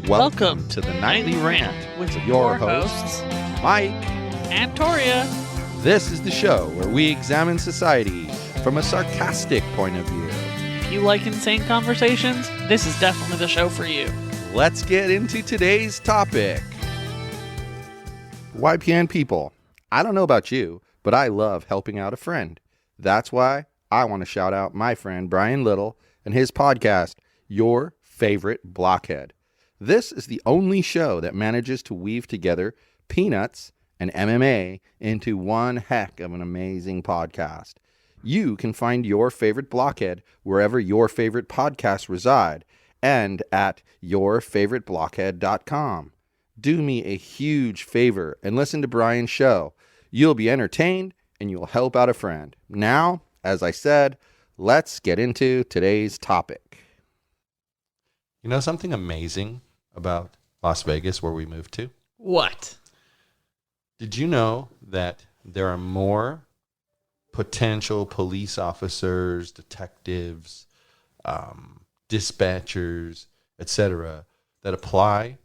Welcome to the Nightly Rant with your hosts, Mike. and Torya. This is the show where we examine society from a sarcastic point of view. If you like insane conversations, this is definitely the show for you. Let's get into today's topic. YPN people, I don't know about you, but I love helping out a friend. That's why I want to shout out my friend Brian Little and his podcast, Your Favorite Blockhead. This is the only show that manages to weave together peanuts and MMA into one heck of an amazing podcast. You can find Your Favorite Blockhead wherever your favorite podcasts reside and at yourfavoriteblockhead.com. Do me a huge favor and listen to Brian's show. You'll be entertained and you'll help out a friend. Now, as I said, let's get into today's topic. You know something amazing about Las Vegas, where we moved to? What? Did you know that there are more potential police officers, detectives, dispatchers, etc., that apply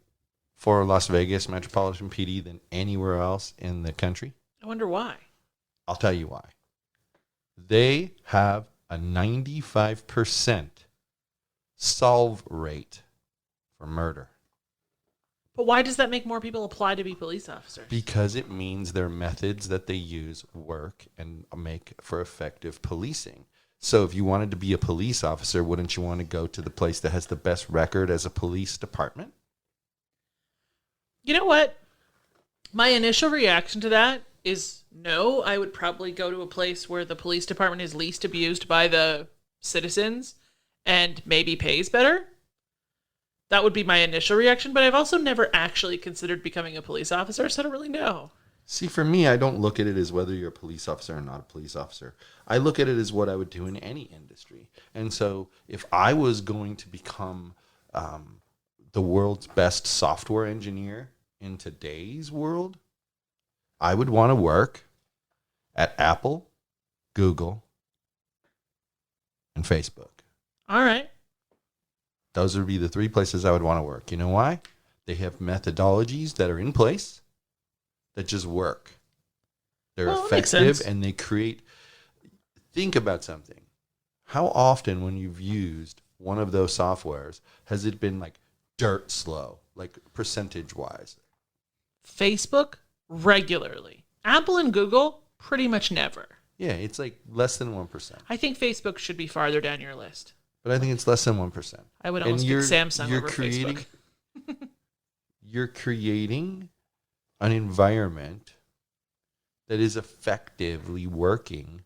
for Las Vegas Metropolitan PD than anywhere else in the country? I wonder why. I'll tell you why. They have a 95% solve rate for murder. But why does that make more people apply to be police officers? Because it means their methods that they use work and make for effective policing. So if you wanted to be a police officer, wouldn't you want to go to the place that has the best record as a police department? You know what? My initial reaction to that is no. I would probably go to a place where the police department is least abused by the citizens and maybe pays better. That would be my initial reaction, but I've also never actually considered becoming a police officer, so I don't really know. See, for me, I don't look at it as whether you're a police officer or not a police officer. I look at it as what I would do in any industry. And so if I was going to become the world's best software engineer in today's world, I would want to work at Apple, Google, and Facebook. All right. Those would be the three places I would want to work. You know why? They have methodologies that are in place that just work. They're effective and they create... Think about something. How often when you've used one of those softwares has it been like dirt slow, like percentage-wise? Facebook, regularly. Apple and Google, pretty much never. Yeah, it's like less than 1%. I think Facebook should be farther down your list. But I think it's less than 1%. I would almost pick Samsung over Facebook. You're creating an environment that is effectively working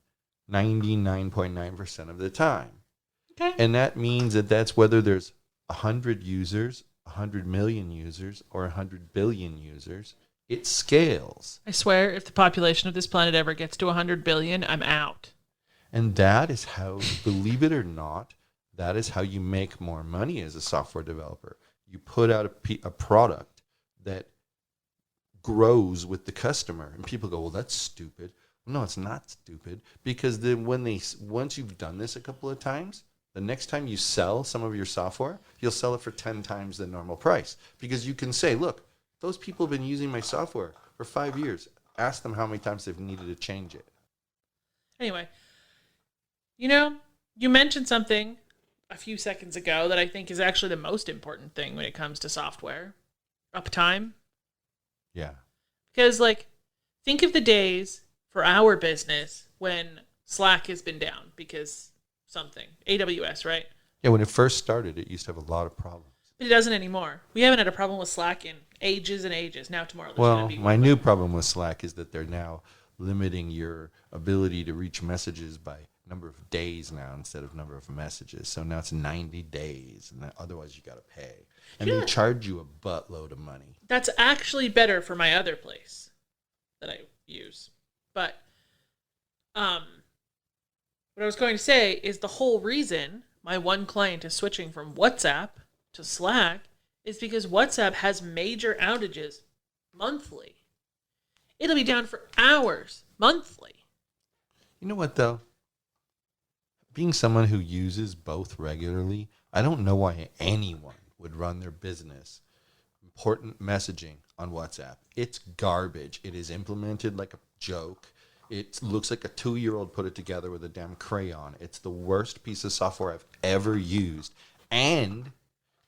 99.9% of the time. Okay. And that means that that's whether there's 100 users, 100 million users, or 100 billion users. It scales. I swear, if the population of this planet ever gets to 100 billion, I'm out. And that is how, believe it or not, that is how you make more money as a software developer. You put out a product that grows with the customer. And people go, well, that's stupid. No, it's not stupid. Because then once you've done this a couple of times, the next time you sell some of your software, you'll sell it for 10 times the normal price. Because you can say, look, those people have been using my software for 5 years. Ask them how many times they've needed to change it. Anyway, you mentioned something a few seconds ago that I think is actually the most important thing when it comes to software. Uptime. Yeah. Because, think of the days for our business when Slack has been down because something. AWS, right? Yeah, when it first started, it used to have a lot of problems. But it doesn't anymore. We haven't had a problem with Slack in ages and ages. Now tomorrow there's going to be my new problem with Slack is that they're now limiting your ability to reach messages by number of days now instead of number of messages. So now it's 90 days, and otherwise you got to pay. And they charge you a buttload of money. That's actually better for my other place that I use. But what I was going to say is the whole reason my one client is switching from WhatsApp to Slack is because WhatsApp has major outages monthly. It'll be down for hours monthly. You know what, though? Being someone who uses both regularly, I don't know why anyone would run their business important messaging on WhatsApp. It's garbage. It is implemented like a joke. It looks like a 2-year-old put it together with a damn crayon. It's the worst piece of software I've ever used. And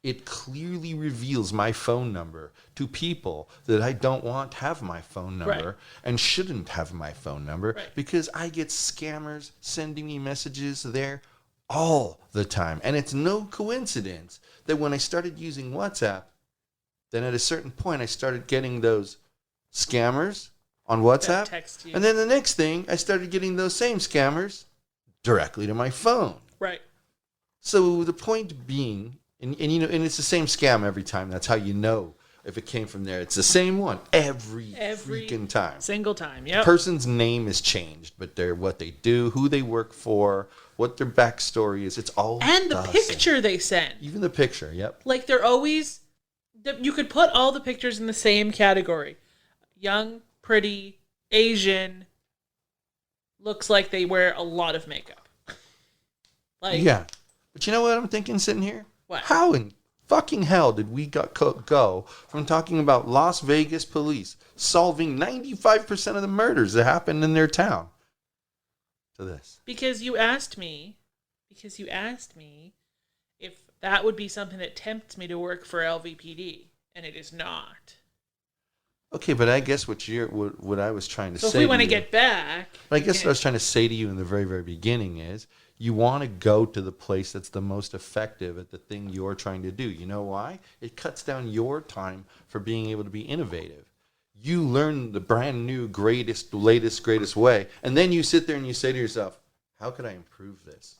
it clearly reveals my phone number to people that I don't want to have my phone number and shouldn't have my phone number because I get scammers sending me messages there all the time. And it's no coincidence that when I started using WhatsApp, then at a certain point I started getting those scammers on WhatsApp. And then the next thing, I started getting those same scammers directly to my phone. Right. So the point being, and it's the same scam every time. That's how you know if it came from there. It's the same one every freaking time. Single time, yep. The person's name is changed, but what they do, who they work for, what their backstory is, it's all and the picture they send. Even the picture, yep. Like they're always, you could put all the pictures in the same category. Young, pretty, Asian, looks like they wear a lot of makeup. Yeah. But you know what I'm thinking sitting here? What? How in fucking hell did we go from talking about Las Vegas police solving 95% of the murders that happened in their town to this? Because you asked me if that would be something that tempts me to work for LVPD, and it is not. Okay, but I guess what I was trying to say. So if we want to get back, I guess what I was trying to say to you in the very, very beginning is you want to go to the place that's the most effective at the thing you're trying to do. You know why? It cuts down your time for being able to be innovative. You learn the brand new, greatest, latest, greatest way, and then you sit there and you say to yourself, how could I improve this?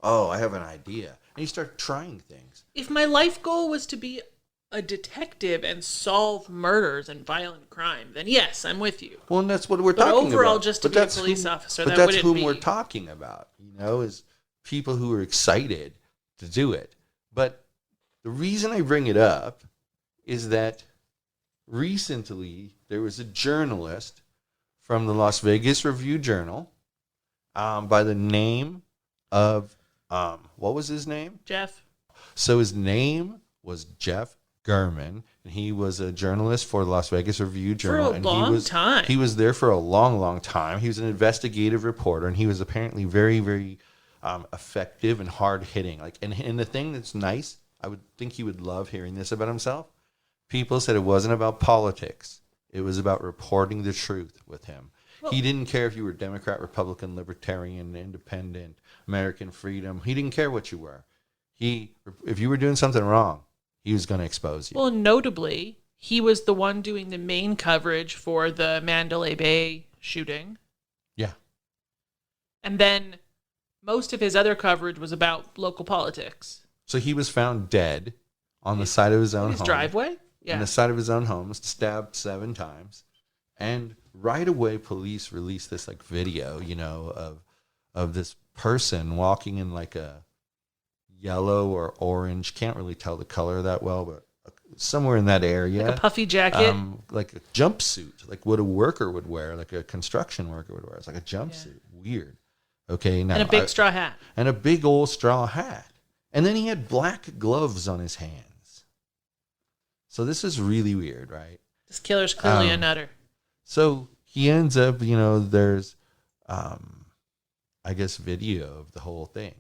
Oh, I have an idea. And you start trying things. If my life goal was to be a detective and solve murders and violent crime, then yes, I'm with you. Well, and that's what we're talking about. But overall, just to be a police officer, but that's whom we're talking about, is people who are excited to do it. But the reason I bring it up is that recently there was a journalist from the Las Vegas Review-Journal by the name of, what was his name? Jeff. So his name was Jeff Gurman, and he was a journalist for the Las Vegas Review-Journal. For a long time. He was there for a long, long time. He was an investigative reporter, and he was apparently very, very effective and hard-hitting. And the thing that's nice, I would think he would love hearing this about himself. People said it wasn't about politics. It was about reporting the truth with him. Well, he didn't care if you were Democrat, Republican, Libertarian, Independent, American Freedom. He didn't care what you were. If you were doing something wrong, he was going to expose you. Well, notably, he was the one doing the main coverage for the Mandalay Bay shooting. Yeah. And then most of his other coverage was about local politics. So he was found dead on the side of his own home. His driveway? Yeah. On the side of his own home, stabbed 7 times. And right away, police released this video, of this person walking in a yellow or orange, can't really tell the color that well, but somewhere in that area. Like a puffy jacket? Like a jumpsuit, like what a worker would wear, like a construction worker would wear. It's like a jumpsuit. Yeah. Weird. Okay, now. And a big straw hat. And a big old straw hat. And then he had black gloves on his hands. So this is really weird, right? This killer's clearly a nutter. So he ends up, there's, I guess, video of the whole thing.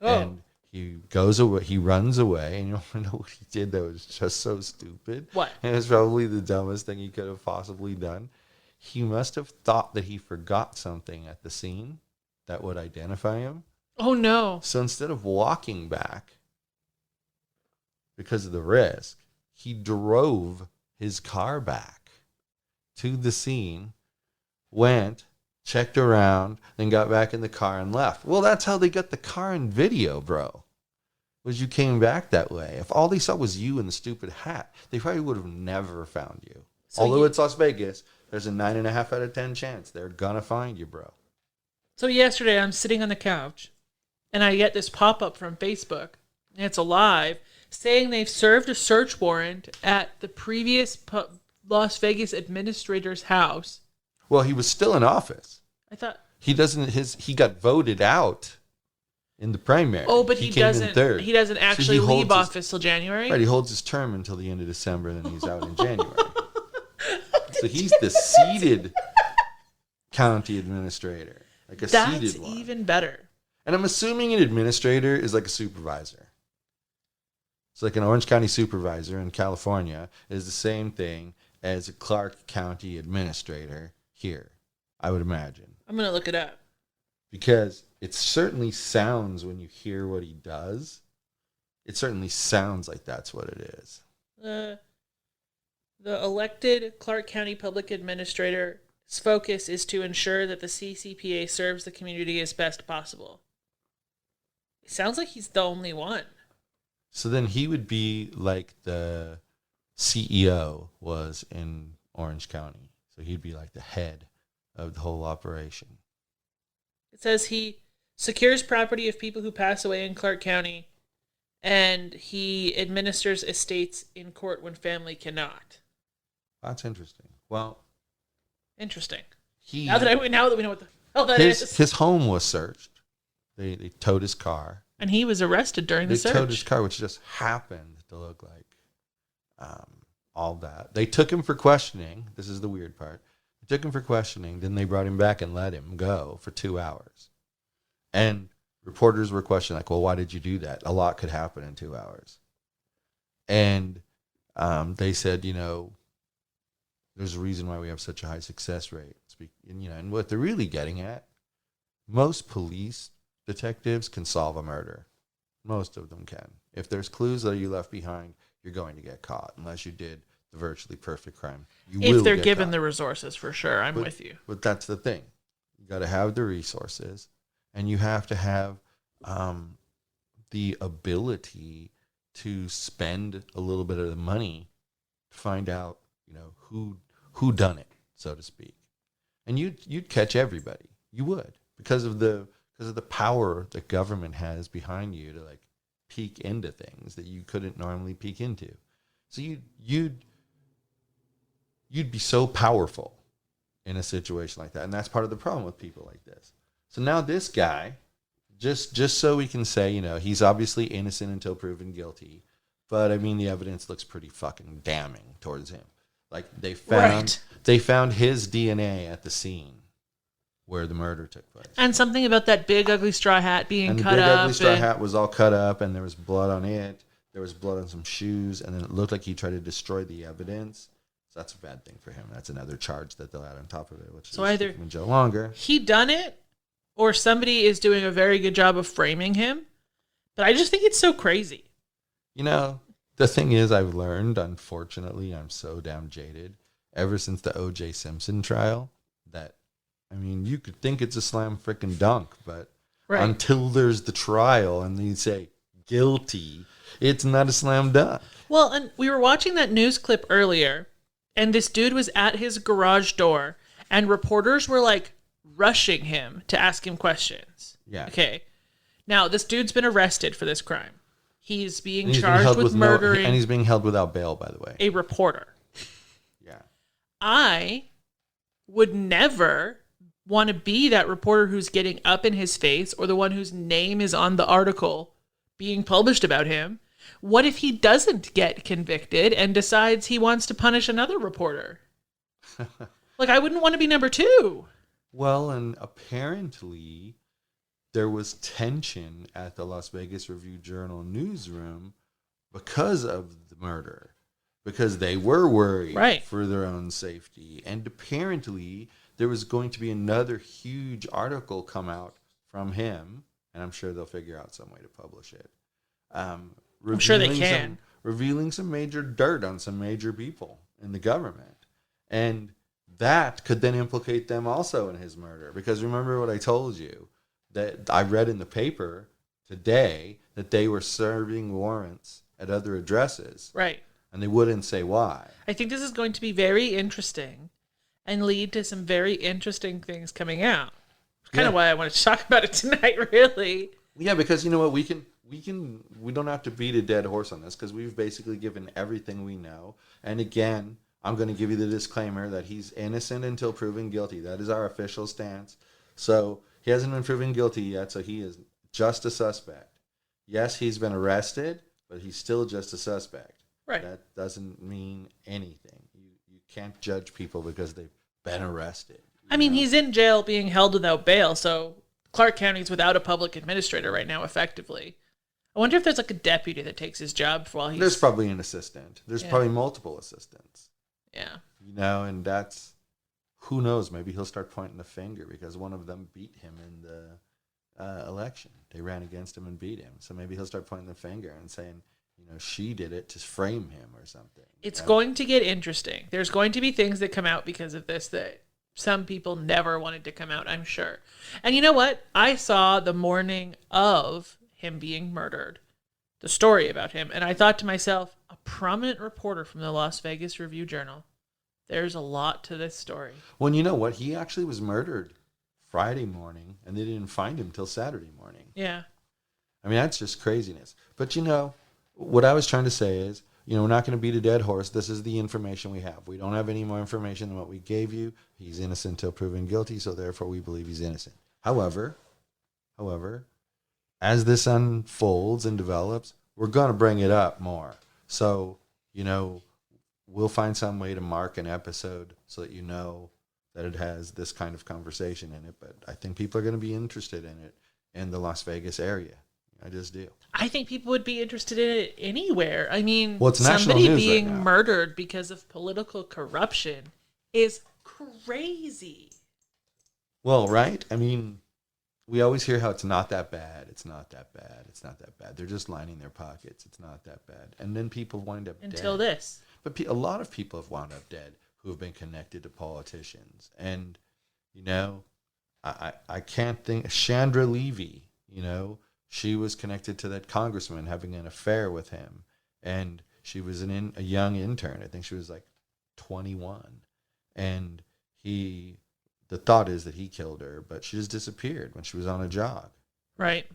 Oh. And he goes away, he runs away, and you want to know what he did that was just so stupid? What? And it's probably the dumbest thing he could have possibly done. He must have thought that he forgot something at the scene that would identify him. Oh, no. So instead of walking back because of the risk, he drove his car back to the scene, went, checked around, then got back in the car and left. Well, that's how they got the car in video, bro. Was you came back that way. If all they saw was you in the stupid hat, they probably would have never found you. So although it's Las Vegas, there's a 9.5 out of 10 chance they're gonna find you, bro. So yesterday I'm sitting on the couch and I get this pop-up from Facebook, and it's alive, saying they've served a search warrant at the previous Las Vegas administrator's house. Well, he was still in office. I thought he got voted out in the primary. Oh, but he came in doesn't. third. He doesn't So actually holds leave his- office till January. Right, he holds his term until the end of December, and then he's out in January. So he's the seated county administrator, like a That's seated one. even better. And I'm assuming an administrator is like a supervisor. It's like an Orange County supervisor in California is the same thing as a Clark County administrator here, I would imagine. I'm gonna look it up. Because it certainly sounds, when you hear what he does, it certainly sounds like that's what it is. The elected Clark County Public Administrator's focus is to ensure that the CCPA serves the community as best possible. It sounds like he's the only one. So then he would be like the CEO was in Orange County. So he'd be like the head of the whole operation. It says he secures property of people who pass away in Clark County, and he administers estates in court when family cannot. That's interesting. Well, Interesting. he Now that we know what the hell that is. his home was searched. They towed his car. And he was arrested during the They towed his search. car, which just happened to look like all that. They took him for questioning. This is the weird part. They took him for questioning. Then they brought him back and let him go for 2 hours. And reporters were questioning, like, well, why did you do that? A lot could happen in 2 hours. And they said, there's a reason why we have such a high success rate. And what they're really getting at, most police detectives can solve a murder. Most of them can. If there's clues that you left behind, you're going to get caught, unless you did the virtually perfect crime. If they're given the resources, for sure. I'm with you. But that's the thing. You got to have the resources, and you have to have the ability to spend a little bit of the money to find out, who done it, so to speak. And you'd catch everybody. You would, because of the power that government has behind you to like peek into things that you couldn't normally peek into. So you'd be so powerful in a situation like that. And that's part of the problem with people like this. So now this guy, just so we can say, he's obviously innocent until proven guilty. But I mean, the evidence looks pretty fucking damning towards him. Like they found his DNA at the scene where the murder took place. And something about that big ugly straw hat being and cut the big up. ugly straw hat was all cut up, and there was blood on it. There was blood on some shoes, and then it looked like he tried to destroy the evidence. So that's a bad thing for him. That's another charge that they'll add on top of it, which So is either keep him in jail longer. He done it, or somebody is doing a very good job of framing him. But I just think it's so crazy. The thing is, I've learned, unfortunately, I'm so damn jaded, ever since the O.J. Simpson trial, that, you could think it's a slam frickin' dunk, but until there's the trial and you say guilty, it's not a slam dunk. Well, and we were watching that news clip earlier, and this dude was at his garage door, and reporters were like rushing him to ask him questions. Yeah. Okay. Now, this dude's been arrested for this crime. He's being charged with murdering. And he's being held without bail, by the way. A reporter. Yeah. I would never want to be that reporter who's getting up in his face, or the one whose name is on the article being published about him. What if he doesn't get convicted and decides he wants to punish another reporter? Like, I wouldn't want to be number two. Well, and apparently there was tension at the Las Vegas Review-Journal newsroom because of the murder, because they were worried for their own safety. And apparently there was going to be another huge article come out from him, and I'm sure they'll figure out some way to publish it. I'm sure they can. Revealing some major dirt on some major people in the government. And that could then implicate them also in his murder. Because remember what I told you, that I read in the paper today that they were serving warrants at other addresses. Right. And they wouldn't say why. I think this is going to be very interesting and lead to some very interesting things coming out. It's kind of why I wanted to talk about it tonight, really. Yeah, because you know what, we don't have to beat a dead horse on this, because we've basically given everything we know. And again, I'm going to give you the disclaimer that he's innocent until proven guilty. That is our official stance. So he hasn't been proven guilty yet, so he is just a suspect. Yes, he's been arrested, but he's still just a suspect. Right. That doesn't mean anything. You can't judge people because they've been arrested. I mean, he's in jail being held without bail, so Clark County's without a public administrator right now, effectively. I wonder if there's like a deputy that takes his job while he's... There's probably an assistant. There's probably multiple assistants. Yeah. And that's... Who knows? Maybe he'll start pointing the finger because one of them beat him in the election. They ran against him and beat him. So maybe he'll start pointing the finger and saying, she did it to frame him or something. It's going to get interesting. There's going to be things that come out because of this that some people never wanted to come out, I'm sure. And you know what? I saw the morning of him being murdered, the story about him, and I thought to myself, a prominent reporter from the Las Vegas Review-Journal, there's a lot to this story. Well, you know what? He actually was murdered Friday morning, and they didn't find him till Saturday morning. Yeah. I mean, that's just craziness. But, what I was trying to say is, we're not going to beat a dead horse. This is the information we have. We don't have any more information than what we gave you. He's innocent until proven guilty, so therefore we believe he's innocent. However, as this unfolds and develops, we're going to bring it up more. So, we'll find some way to mark an episode so that that it has this kind of conversation in it. But I think people are going to be interested in it in the Las Vegas area. I just do. I think people would be interested in it anywhere. I mean, it's somebody being murdered because of political corruption is crazy. Well, right? I mean, we always hear how it's not that bad. It's not that bad. It's not that bad. They're just lining their pockets. It's not that bad. And then people wind up dead. Until this. But a lot of people have wound up dead who have been connected to politicians. And, I can't think. Chandra Levy, she was connected to that congressman having an affair with him. And she was a young intern. I think she was like 21. And the thought is that he killed her, but she just disappeared when she was on a jog. Right.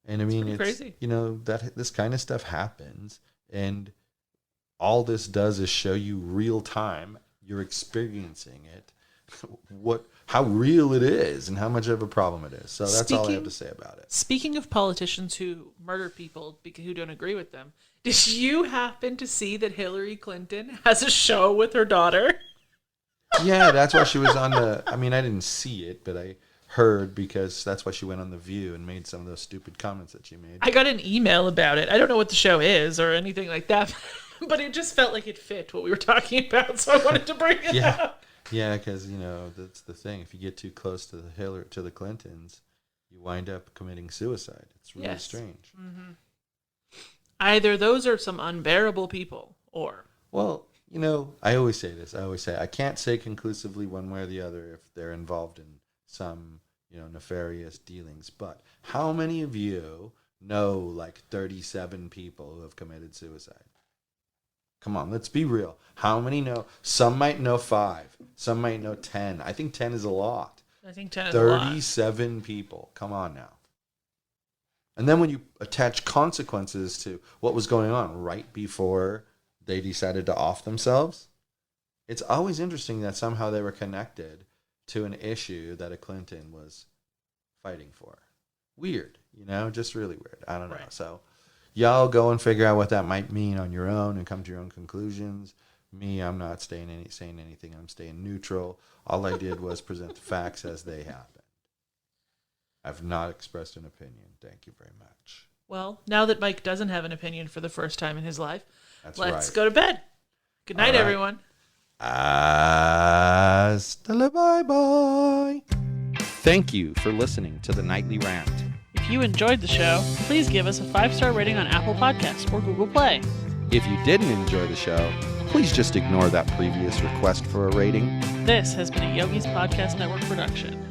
And I mean, it's crazy. That this kind of stuff happens. And all this does is show you real time. You're experiencing it. How real it is and how much of a problem it is. So that's all I have to say about it. Speaking of politicians who murder people who don't agree with them, did you happen to see that Hillary Clinton has a show with her daughter? Yeah, that's why she was on I didn't see it, but I heard because that's why she went on The View and made some of those stupid comments that she made. I got an email about it. I don't know what the show is or anything like that, but it just felt like it fit what we were talking about, so I wanted to bring it up. Yeah, because, that's the thing. If you get too close to the Clintons, you wind up committing suicide. It's really strange. Mm-hmm. Either those are some unbearable people or... Well, I always say this. I can't say conclusively one way or the other if they're involved in some, nefarious dealings. But how many of you know like 37 people who have committed suicide? Come on, let's be real. How many know? Some might know 5. Some might know 10. I think 10 is a lot. I think 10 is a lot. 37 people. Come on now. And then when you attach consequences to what was going on right before they decided to off themselves, it's always interesting that somehow they were connected to an issue that a Clinton was fighting for. Weird, just really weird. I don't know. Right. So y'all go and figure out what that might mean on your own and come to your own conclusions. Me, I'm not saying anything. I'm staying neutral. All I did was present the facts as they happened. I've not expressed an opinion. Thank you very much. Well, now that Mike doesn't have an opinion for the first time in his life, let's go to bed. Good night, everyone. Hasta la bye-bye. Thank you for listening to the Nightly Rant. If you enjoyed the show, please give us a 5-star rating on Apple Podcasts or Google Play. If you didn't enjoy the show, please just ignore that previous request for a rating. This has been a Yogi's Podcast Network production.